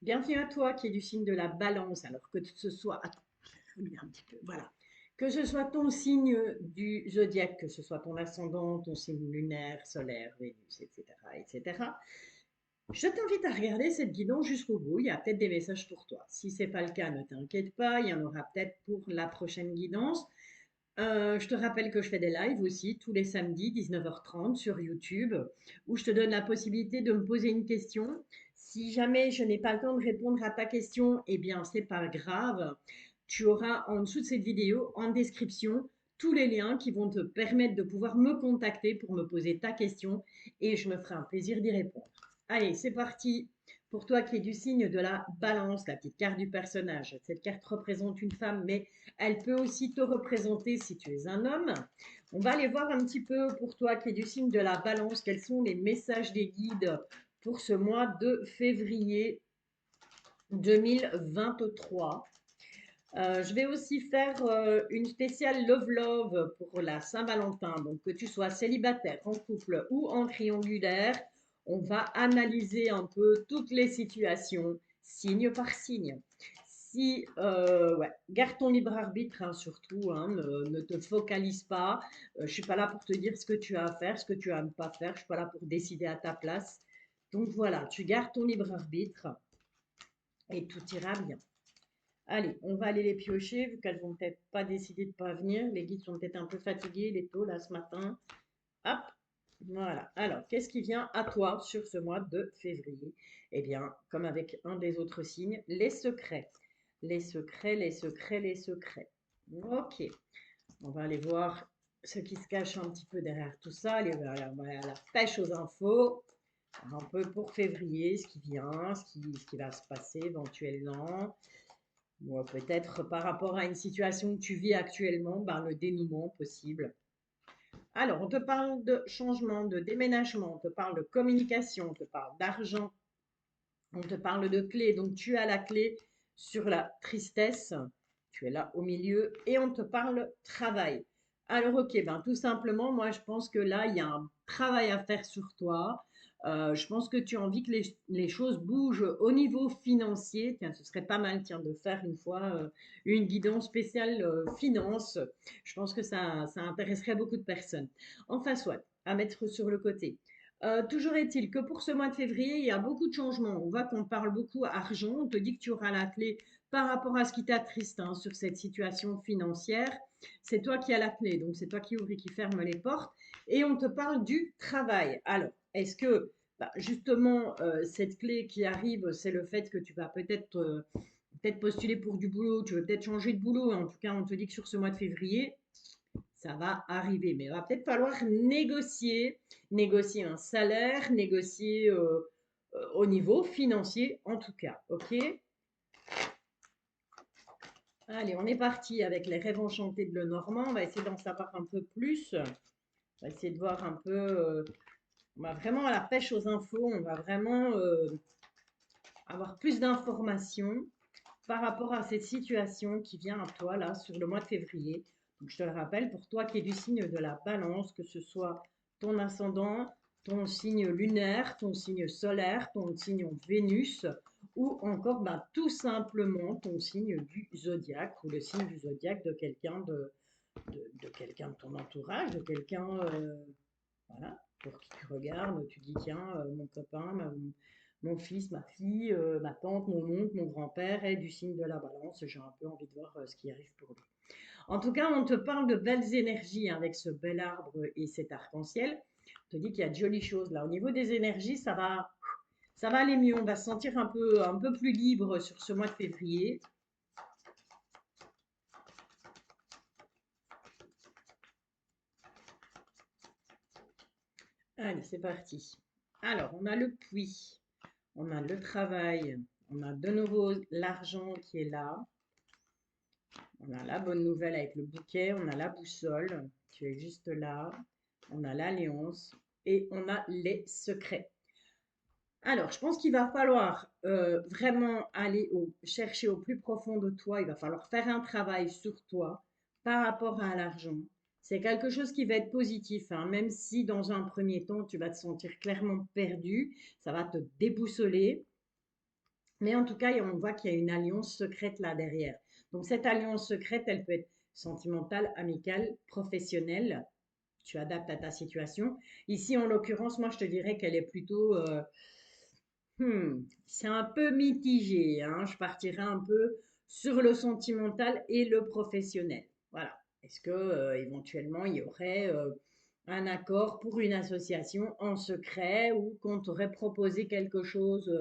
Bienvenue à toi qui es du signe de la balance, alors que ce soit, attends, je vais un petit peu, voilà, que ce soit ton signe du zodiaque, que ce soit ton ascendant, ton signe lunaire, solaire, Vénus, etc., etc. Je t'invite à regarder cette guidance jusqu'au bout. Il y a peut-être des messages pour toi. Si c'est pas le cas, ne t'inquiète pas, il y en aura peut-être pour la prochaine guidance. Je te rappelle que je fais des lives aussi tous les samedis 19h30 sur YouTube où je te donne la possibilité de me poser une question. Si jamais je n'ai pas le temps de répondre à ta question, eh bien c'est pas grave. Tu auras en dessous de cette vidéo, en description, tous les liens qui vont te permettre de pouvoir me contacter pour me poser ta question et je me ferai un plaisir d'y répondre. Allez, c'est parti. Pour toi qui es du signe de la balance, la petite carte du personnage. Cette carte représente une femme, mais elle peut aussi te représenter si tu es un homme. On va aller voir un petit peu pour toi qui es du signe de la balance, quels sont les messages des guides pour ce mois de février 2023. Je vais aussi faire une spéciale Love Love pour la Saint-Valentin. Donc que tu sois célibataire, en couple ou en triangulaire, on va analyser un peu toutes les situations, signe par signe. Si, ouais, garde ton libre arbitre, hein, surtout, hein, ne te focalise pas. Je suis pas là pour te dire ce que tu as à faire, ce que tu as à ne pas faire. Je suis pas là pour décider à ta place. Donc voilà, tu gardes ton libre arbitre et tout ira bien. Allez, on va aller les piocher, vu qu'elles vont peut-être pas décidé de pas venir. Les guides sont peut-être un peu fatigués, les taux, là, ce matin. Hop, voilà. Alors, qu'est-ce qui vient à toi sur ce mois de février? Eh bien, comme avec un des autres signes, les secrets. Les secrets, les secrets, les secrets. Ok, on va aller voir ce qui se cache un petit peu derrière tout ça. Allez, on va aller à la pêche aux infos. Un peu pour février, ce qui vient, ce qui va se passer éventuellement. Ou peut-être par rapport à une situation que tu vis actuellement, ben, le dénouement possible. Alors, on te parle de changement, de déménagement, on te parle de communication, on te parle d'argent, on te parle de clé. Donc, tu as la clé sur la tristesse, tu es là au milieu, et on te parle travail. Alors, ok, ben, tout simplement, moi, je pense que là, il y a un travail à faire sur toi. Je pense que tu as envie que les choses bougent au niveau financier. Tiens, ce serait pas mal, tiens, de faire une fois une guidance spéciale finance. Je pense que ça intéresserait beaucoup de personnes. Enfin, soit, à mettre sur le côté. Toujours est-il que pour ce mois de février, il y a beaucoup de changements. On voit qu'on parle beaucoup argent. On te dit que tu auras la clé par rapport à ce qui t'attriste hein, sur cette situation financière. C'est toi qui as la clé, donc c'est toi qui ouvre et qui ferme les portes. Et on te parle du travail. Alors, est-ce que bah, justement cette clé qui arrive, c'est le fait que tu vas peut-être postuler pour du boulot, tu veux peut-être changer de boulot. En tout cas, on te dit que sur ce mois de février, ça va arriver, mais il va peut-être falloir négocier un salaire, négocier au niveau financier en tout cas. Ok. Allez, on est parti avec les rêves enchantés de Lenormand. On va essayer d'en savoir un peu plus. On va essayer de voir un peu. On va vraiment à la pêche aux infos. On va vraiment avoir plus d'informations par rapport à cette situation qui vient à toi là sur le mois de février. Donc, je te le rappelle, pour toi qui es du signe de la balance, que ce soit ton ascendant, ton signe lunaire, ton signe solaire, ton signe Vénus, ou encore ben, tout simplement ton signe du zodiaque ou le signe du zodiaque de quelqu'un de quelqu'un de ton entourage, de quelqu'un voilà, pour qui tu regardes, tu dis tiens, mon copain, mon fils, ma fille, ma tante, mon oncle, mon grand-père est du signe de la balance. J'ai un peu envie de voir ce qui arrive pour lui. En tout cas, on te parle de belles énergies hein, avec ce bel arbre et cet arc-en-ciel. On te dit qu'il y a de jolies choses là. Au niveau des énergies, ça va aller mieux. On va se sentir un peu plus libre sur ce mois de février. Allez, c'est parti. Alors, on a le puits, on a le travail, on a de nouveau l'argent qui est là. On a la bonne nouvelle avec le bouquet, on a la boussole, tu es juste là, on a l'alliance et on a les secrets. Alors, je pense qu'il va falloir vraiment chercher au plus profond de toi, il va falloir faire un travail sur toi par rapport à l'argent. C'est quelque chose qui va être positif, hein, même si dans un premier temps, tu vas te sentir clairement perdu, ça va te déboussoler. Mais en tout cas, on voit qu'il y a une alliance secrète là derrière. Donc cette alliance secrète, elle peut être sentimentale, amicale, professionnelle. Tu adaptes à ta situation. Ici, en l'occurrence, moi, je te dirais qu'elle est plutôt c'est un peu mitigé, hein. Je partirais un peu sur le sentimental et le professionnel. Voilà. Est-ce que éventuellement il y aurait un accord pour une association en secret ou qu'on t'aurait proposé quelque chose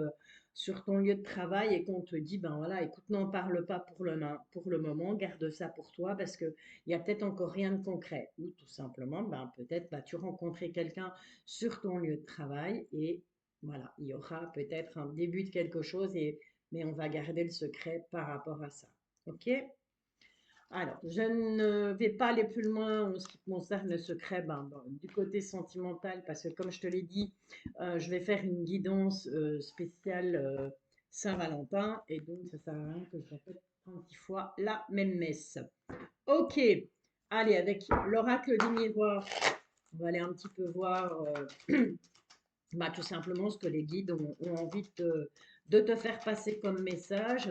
sur ton lieu de travail et qu'on te dit ben voilà, écoute, n'en parle pas pour le moment, garde ça pour toi parce que il y a peut-être encore rien de concret ou tout simplement ben peut-être tu rencontrais quelqu'un sur ton lieu de travail et voilà, il y aura peut-être un début de quelque chose, mais on va garder le secret par rapport à ça. OK? Alors, je ne vais pas aller plus loin en ce qui concerne le secret du côté sentimental, parce que comme je te l'ai dit, je vais faire une guidance spéciale Saint-Valentin, et donc ça sert à rien que je répète 36 fois la même messe. OK, allez, avec l'oracle du miroir, on va aller un petit peu voir tout simplement ce que les guides ont envie de te faire passer comme message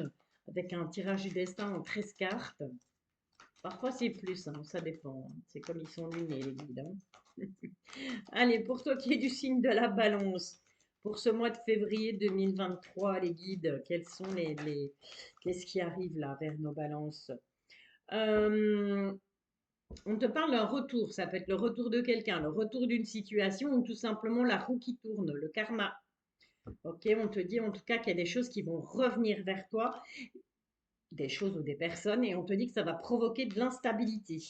avec un tirage du destin en 13 cartes. Parfois c'est plus, hein, ça dépend. C'est comme ils sont lunés les guides, hein. Allez, pour toi qui es du signe de la balance, pour ce mois de février 2023, les guides, quels sont qu'est-ce qui arrive là vers nos balances? Euh, on te parle d'un retour, ça peut être le retour de quelqu'un, le retour d'une situation ou tout simplement la roue qui tourne, le karma. Ok, on te dit en tout cas qu'il y a des choses qui vont revenir vers toi, des choses ou des personnes, et on te dit que ça va provoquer de l'instabilité.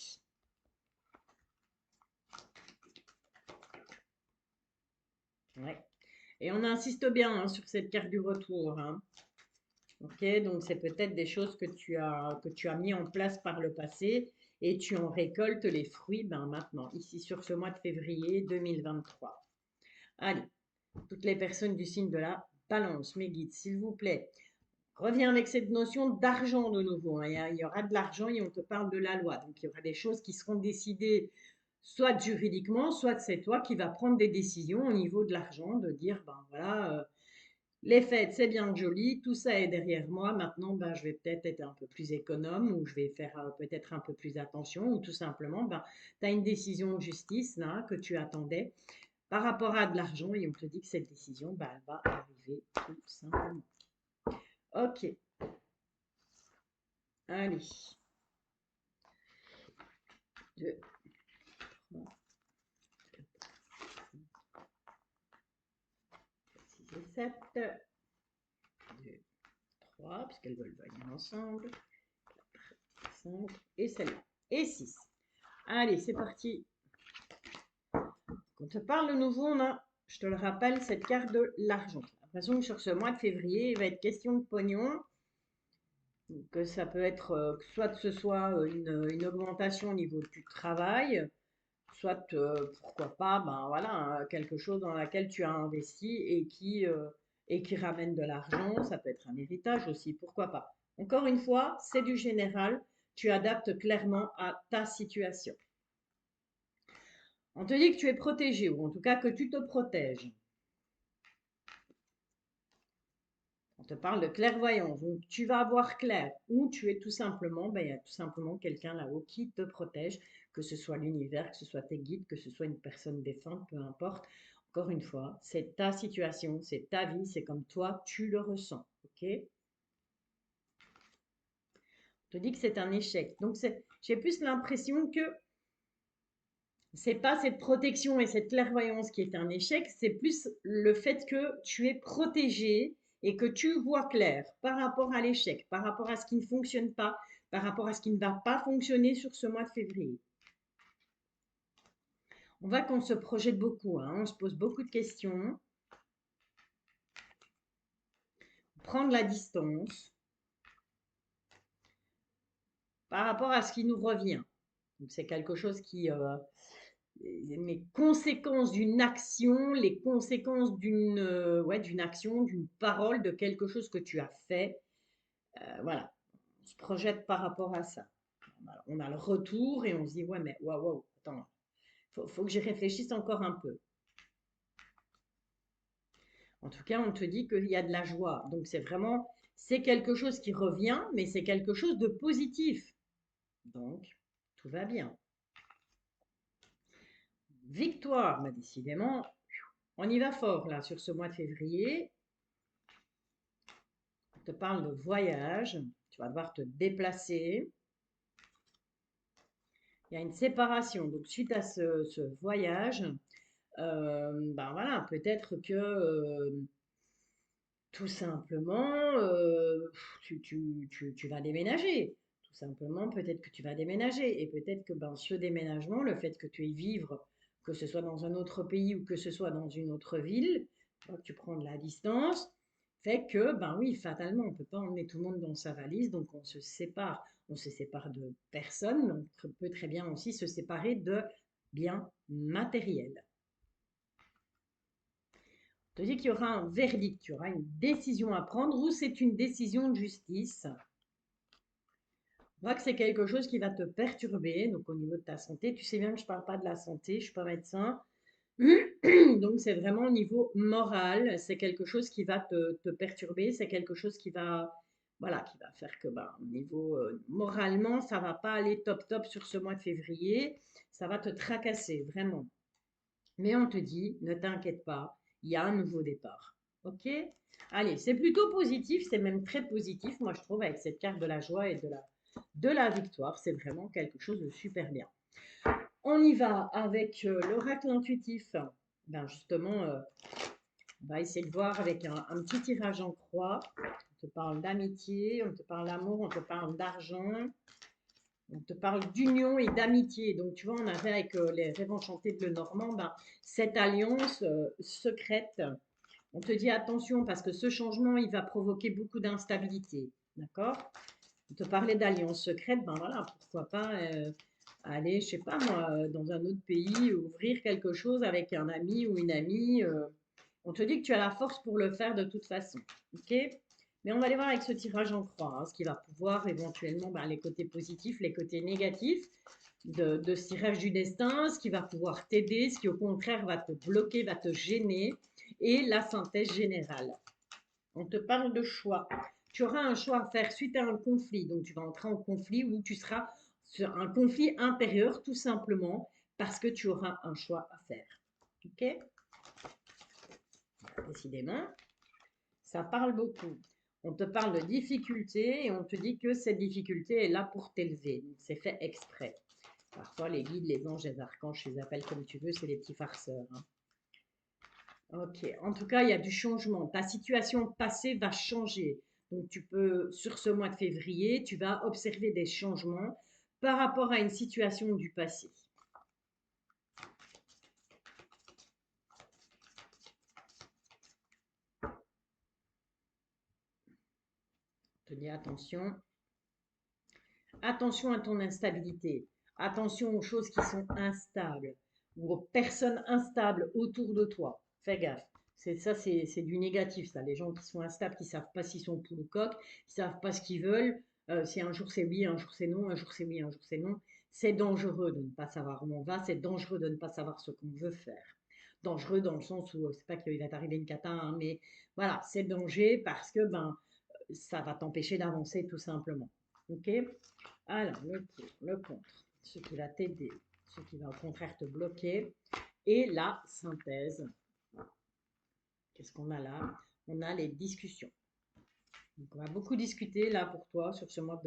Ouais. Et on insiste bien hein, sur cette carte du retour, hein. Ok, donc c'est peut-être des choses que tu as mis en place par le passé et tu en récoltes les fruits maintenant, ici sur ce mois de février 2023. Allez, toutes les personnes du signe de la balance, mes guides, s'il vous plaît, reviens avec cette notion d'argent de nouveau, hein. Il y aura de l'argent et on te parle de la loi. Donc il y aura des choses qui seront décidées soit juridiquement, soit c'est toi qui vas prendre des décisions au niveau de l'argent, de dire, ben voilà, les fêtes, c'est bien joli, tout ça est derrière moi. Maintenant, je vais peut-être être un peu plus économe ou je vais faire peut-être un peu plus attention ou tout simplement, tu as une décision de justice là, que tu attendais par rapport à de l'argent et on te dit que cette décision, elle va arriver tout simplement. Ok, allez. 2, 3, 6 et 7. 2, 3, puisqu'elles veulent venir ensemble. 5 et celle-là. Et 6. Allez, c'est parti. Quand on te parle de nouveau, on a, je te le rappelle, cette carte de l'argent. J'ai l'impression que sur ce mois de février, il va être question de pognon. Que ça peut être, soit que ce soit une augmentation au niveau du travail, soit pourquoi pas, voilà, hein, quelque chose dans laquelle tu as investi et qui ramène de l'argent. Ça peut être un héritage aussi, pourquoi pas. Encore une fois, c'est du général. Tu adaptes clairement à ta situation. On te dit que tu es protégé, ou en tout cas que tu te protèges. On te parle de clairvoyance, donc tu vas avoir clair, ou tu es tout simplement, il y a tout simplement quelqu'un là-haut qui te protège, que ce soit l'univers, que ce soit tes guides, que ce soit une personne défunte, peu importe. Encore une fois, c'est ta situation, c'est ta vie, c'est comme toi, tu le ressens, ok? On te dit que c'est un échec. Donc j'ai plus l'impression que c'est pas cette protection et cette clairvoyance qui est un échec, c'est plus le fait que tu es protégé et que tu vois clair par rapport à l'échec, par rapport à ce qui ne fonctionne pas, par rapport à ce qui ne va pas fonctionner sur ce mois de février. On voit qu'on se projette beaucoup, hein, on se pose beaucoup de questions, prendre la distance par rapport à ce qui nous revient. Donc c'est quelque chose qui, les conséquences d'une action, les conséquences d'une action, d'une parole, de quelque chose que tu as fait. Voilà, on se projette par rapport à ça. On a le retour et on se dit, ouais, mais waouh, attends, faut que j'y réfléchisse encore un peu. En tout cas, on te dit qu'il y a de la joie. Donc, c'est vraiment, c'est quelque chose qui revient, mais c'est quelque chose de positif. Donc, tout va bien. Victoire, bah, décidément, on y va fort là sur ce mois de février. On te parle de voyage. Tu vas devoir te déplacer. Il y a une séparation. Donc, suite à ce voyage, ben voilà, peut-être que tout simplement, tu vas déménager. Tout simplement, peut-être que tu vas déménager. Et peut-être que ben, ce déménagement, le fait que tu y vivre, que ce soit dans un autre pays ou que ce soit dans une autre ville, que tu prends de la distance, fait que, ben oui, fatalement, on ne peut pas emmener tout le monde dans sa valise, donc on se sépare. On se sépare de personnes, mais on peut très bien aussi se séparer de biens matériels. On te dit qu'il y aura un verdict, il y aura une décision à prendre ou c'est une décision de justice. On voit que c'est quelque chose qui va te perturber, donc au niveau de ta santé. Tu sais bien que je ne parle pas de la santé, je ne suis pas médecin. Donc c'est vraiment au niveau moral, c'est quelque chose qui va te perturber, c'est quelque chose qui va, voilà, qui va faire que bah, au niveau moralement, ça va pas aller top top sur ce mois de février, ça va te tracasser, vraiment. Mais on te dit, ne t'inquiète pas, il y a un nouveau départ. Ok? Allez, c'est plutôt positif, c'est même très positif, moi je trouve, avec cette carte de la joie et de la victoire. C'est vraiment quelque chose de super bien. On y va avec l'oracle intuitif. Ben justement, on va essayer de voir avec un petit tirage en croix. On te parle d'amitié, on te parle d'amour, on te parle d'argent, on te parle d'union et d'amitié. Donc, tu vois, on avait avec les rêves enchantés de Lenormand, ben, cette alliance secrète. On te dit attention parce que ce changement, il va provoquer beaucoup d'instabilité. D'accord? On te parlait d'alliance secrète, ben voilà, pourquoi pas aller, je sais pas moi, dans un autre pays, ouvrir quelque chose avec un ami ou une amie. On te dit que tu as la force pour le faire de toute façon. Ok? Mais on va aller voir avec ce tirage en croix, hein, ce qui va pouvoir éventuellement, ben, les côtés positifs, les côtés négatifs de ce tirage du destin, ce qui va pouvoir t'aider, ce qui au contraire va te bloquer, va te gêner, et la synthèse générale. On te parle de choix. Tu auras un choix à faire suite à un conflit. Donc, tu vas entrer en conflit où tu seras sur un conflit intérieur, tout simplement, parce que tu auras un choix à faire. Ok? Décidément, ça parle beaucoup. On te parle de difficulté et on te dit que cette difficulté est là pour t'élever. C'est fait exprès. Parfois, les guides, les anges, les archanges, tu les appelles comme tu veux, c'est les petits farceurs. Hein. Ok, en tout cas, il y a du changement. Ta situation passée va changer. Donc, tu peux, sur ce mois de février, tu vas observer des changements par rapport à une situation du passé. Tenez attention. Attention à ton instabilité. Attention aux choses qui sont instables ou aux personnes instables autour de toi. Fais gaffe. C'est ça, c'est du négatif, ça. Les gens qui sont instables, qui ne savent pas s'ils sont poule ou coq, qui ne savent pas ce qu'ils veulent. Si un jour c'est oui, un jour c'est non, un jour c'est oui, un jour c'est non. C'est dangereux de ne pas savoir où on va. C'est dangereux de ne pas savoir ce qu'on veut faire. Dangereux dans le sens où c'est pas qu'il va t'arriver une cata, hein, mais voilà, c'est danger parce que ben ça va t'empêcher d'avancer tout simplement. Ok? Alors, le pour, le contre, ce qui va t'aider, ce qui va au contraire te bloquer, et la synthèse. Qu'est-ce qu'on a là? On a les discussions. Donc, on va beaucoup discuter là pour toi sur ce mois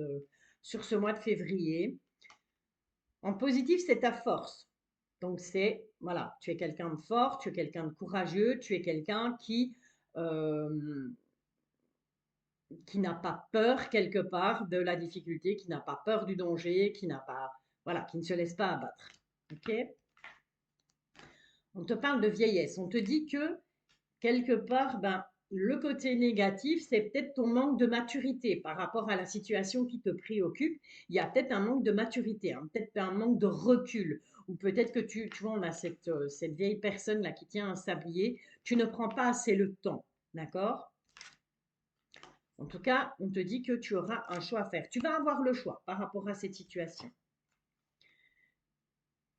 de février. En positif, c'est ta force. Donc, c'est, voilà, tu es quelqu'un de fort, tu es quelqu'un de courageux, tu es quelqu'un euh, qui n'a pas peur quelque part de la difficulté, qui n'a pas peur du danger, qui n'a pas, voilà, qui ne se laisse pas abattre. Ok? On te parle de vieillesse. On te dit que quelque part, ben, le côté négatif, c'est peut-être ton manque de maturité par rapport à la situation qui te préoccupe. Il y a peut-être un manque de maturité, hein, peut-être un manque de recul. Ou peut-être que tu vois, on a cette vieille personne là qui tient un sablier. Tu ne prends pas assez le temps. D'accord? En tout cas, on te dit que tu auras un choix à faire. Tu vas avoir le choix par rapport à cette situation.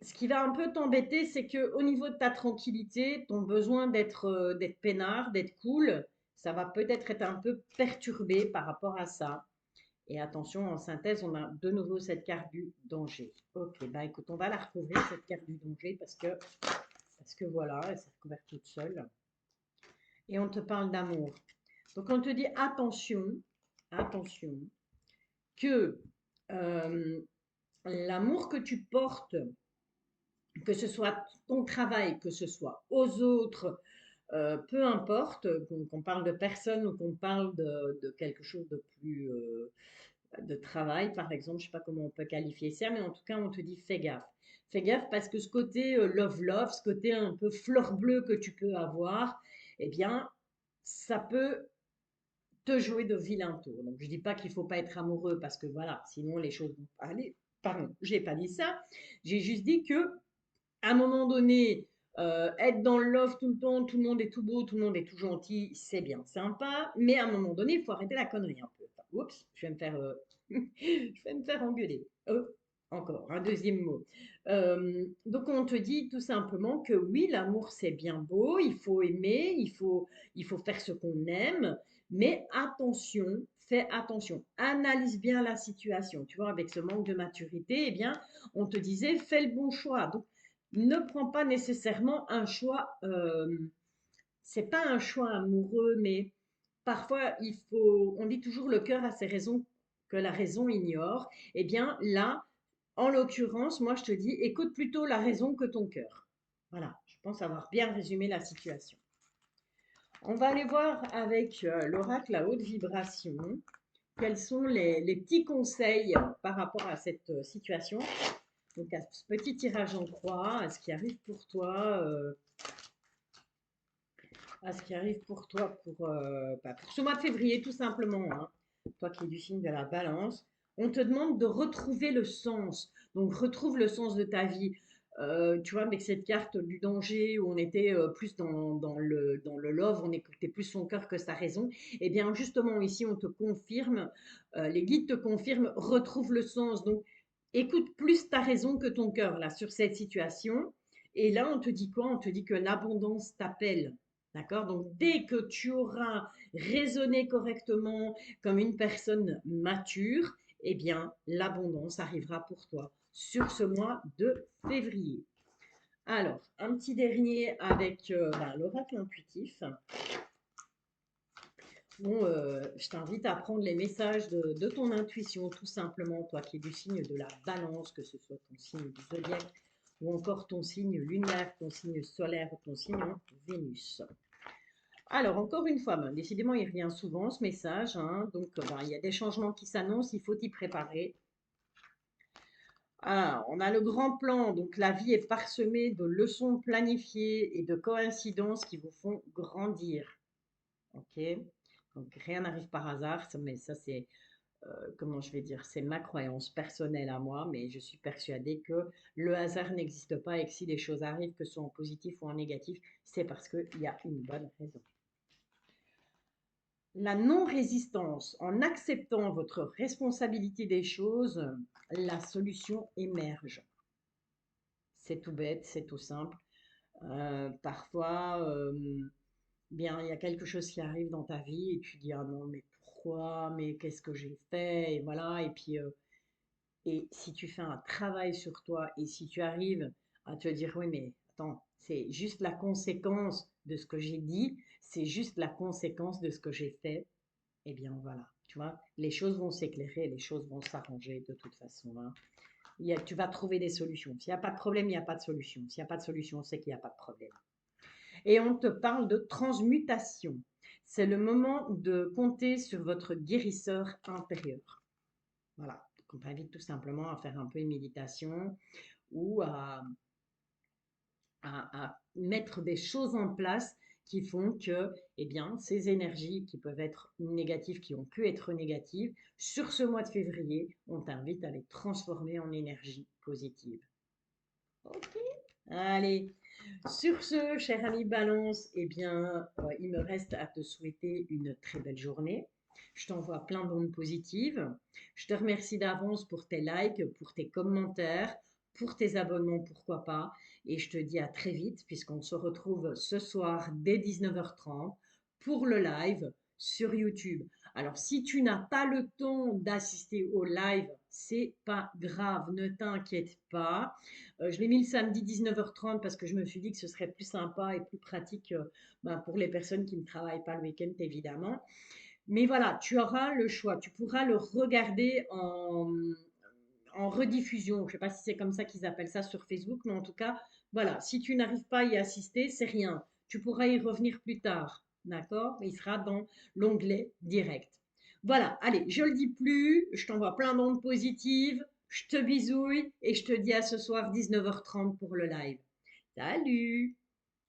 Ce qui va un peu t'embêter, c'est que au niveau de ta tranquillité, ton besoin d'être peinard, d'être cool, ça va peut-être être un peu perturbé par rapport à ça. Et attention, en synthèse, on a de nouveau cette carte du danger. Ok, bah écoute, on va la recouvrir, cette carte du danger, parce que voilà, elle s'est recouverte toute seule. Et on te parle d'amour. Donc on te dit attention, attention, que euh, l'amour que tu portes, que ce soit ton travail, que ce soit aux autres, peu importe, qu'on parle de personne ou qu'on parle de quelque chose de plus de travail, par exemple, je ne sais pas comment on peut qualifier ça, mais en tout cas, on te dit fais gaffe. Fais gaffe parce que ce côté love-love, ce côté un peu fleur bleue que tu peux avoir, eh bien, ça peut te jouer de vilain tour. Donc, je dis pas qu'il faut pas être amoureux parce que voilà, sinon les choses vont pas aller. Pardon, j'ai pas dit ça. J'ai juste dit que à un moment donné, être dans le love tout le temps, tout le monde est tout beau, tout le monde est tout gentil, c'est bien sympa, mais à un moment donné, il faut arrêter la connerie un peu. Enfin, oups, je vais me faire, je vais me faire engueuler. Encore, un deuxième mot. Donc on te dit tout simplement que oui, l'amour c'est bien beau, il faut aimer, il faut faire ce qu'on aime, mais attention, fais attention, analyse bien la situation. Tu vois, avec ce manque de maturité, eh bien, on te disait fais le bon choix. Donc ne prends pas nécessairement un choix, c'est pas un choix amoureux, mais parfois il faut, on dit toujours le cœur a ses raisons que la raison ignore. Eh bien là, en l'occurrence, moi je te dis, écoute plutôt la raison que ton cœur. Voilà, je pense avoir bien résumé la situation. On va aller voir avec l'oracle à haute vibration quels sont les petits conseils par rapport à cette situation. Donc à ce petit tirage en croix, à ce qui arrive pour toi, à ce qui arrive pour toi pour ce mois de février tout simplement, hein. Toi qui es du signe de la balance, on te demande de retrouver le sens. Donc retrouve le sens de ta vie. Tu vois, avec cette carte du danger où on était plus dans le love, on écoutait plus son cœur que sa raison. Et bien justement ici, on te confirme, les guides te confirment, retrouve le sens. Donc écoute plus ta raison que ton cœur là sur cette situation. Et là, on te dit quoi? On te dit que l'abondance t'appelle. D'accord? Donc, dès que tu auras raisonné correctement comme une personne mature, eh bien, l'abondance arrivera pour toi sur ce mois de février. Alors, un petit dernier avec l'oracle intuitif. Bon, je t'invite à prendre les messages de ton intuition, tout simplement, toi qui es du signe de la balance, que ce soit ton signe du zodiaque ou encore ton signe lunaire, ton signe solaire ou ton signe en Vénus. Alors, encore une fois, ben, décidément, il revient souvent ce message, hein. Donc, ben, il y a des changements qui s'annoncent, il faut y préparer. Ah, on a le grand plan, donc la vie est parsemée de leçons planifiées et de coïncidences qui vous font grandir. Ok? Donc, rien n'arrive par hasard, mais ça, c'est, comment je vais dire, c'est ma croyance personnelle à moi, mais je suis persuadée que le hasard n'existe pas et que si des choses arrivent, que ce soit en positif ou en négatif, c'est parce qu'il y a une bonne raison. La non-résistance, en acceptant votre responsabilité des choses, la solution émerge. C'est tout bête, c'est tout simple. Parfois, bien, il y a quelque chose qui arrive dans ta vie et tu dis ah non mais pourquoi, mais qu'est-ce que j'ai fait et voilà et puis et si tu fais un travail sur toi et si tu arrives à te dire oui mais attends c'est juste la conséquence de ce que j'ai dit, c'est juste la conséquence de ce que j'ai fait. Eh bien voilà, tu vois, les choses vont s'éclairer, les choses vont s'arranger de toute façon, hein. Tu vas trouver des solutions. S'il n'y a pas de problème, il n'y a pas de solution. S'il n'y a pas de solution, c'est qu'il n'y a pas de problème. Et on te parle de transmutation. C'est le moment de compter sur votre guérisseur intérieur. Voilà, donc on t'invite tout simplement à faire un peu une méditation ou à mettre des choses en place qui font que, eh bien, ces énergies qui peuvent être négatives, qui ont pu être négatives, sur ce mois de février, on t'invite à les transformer en énergie positive. Ok. Allez, sur ce, cher ami Balance, eh bien, il me reste à te souhaiter une très belle journée. Je t'envoie plein d'ondes positives. Je te remercie d'avance pour tes likes, pour tes commentaires, pour tes abonnements, pourquoi pas. Et je te dis à très vite, puisqu'on se retrouve ce soir dès 19h30 pour le live sur YouTube. Alors, si tu n'as pas le temps d'assister au live, c'est pas grave, ne t'inquiète pas. Je l'ai mis le samedi 19h30 parce que je me suis dit que ce serait plus sympa et plus pratique ben, pour les personnes qui ne travaillent pas le week-end, évidemment. Mais voilà, tu auras le choix. Tu pourras le regarder en rediffusion. Je ne sais pas si c'est comme ça qu'ils appellent ça sur Facebook, mais en tout cas, voilà, si tu n'arrives pas à y assister, c'est rien. Tu pourras y revenir plus tard, d'accord? Il sera dans l'onglet direct. Voilà, allez, je le dis plus, je t'envoie plein d'ondes positives, je te bisouille et je te dis à ce soir 19h30 pour le live. Salut!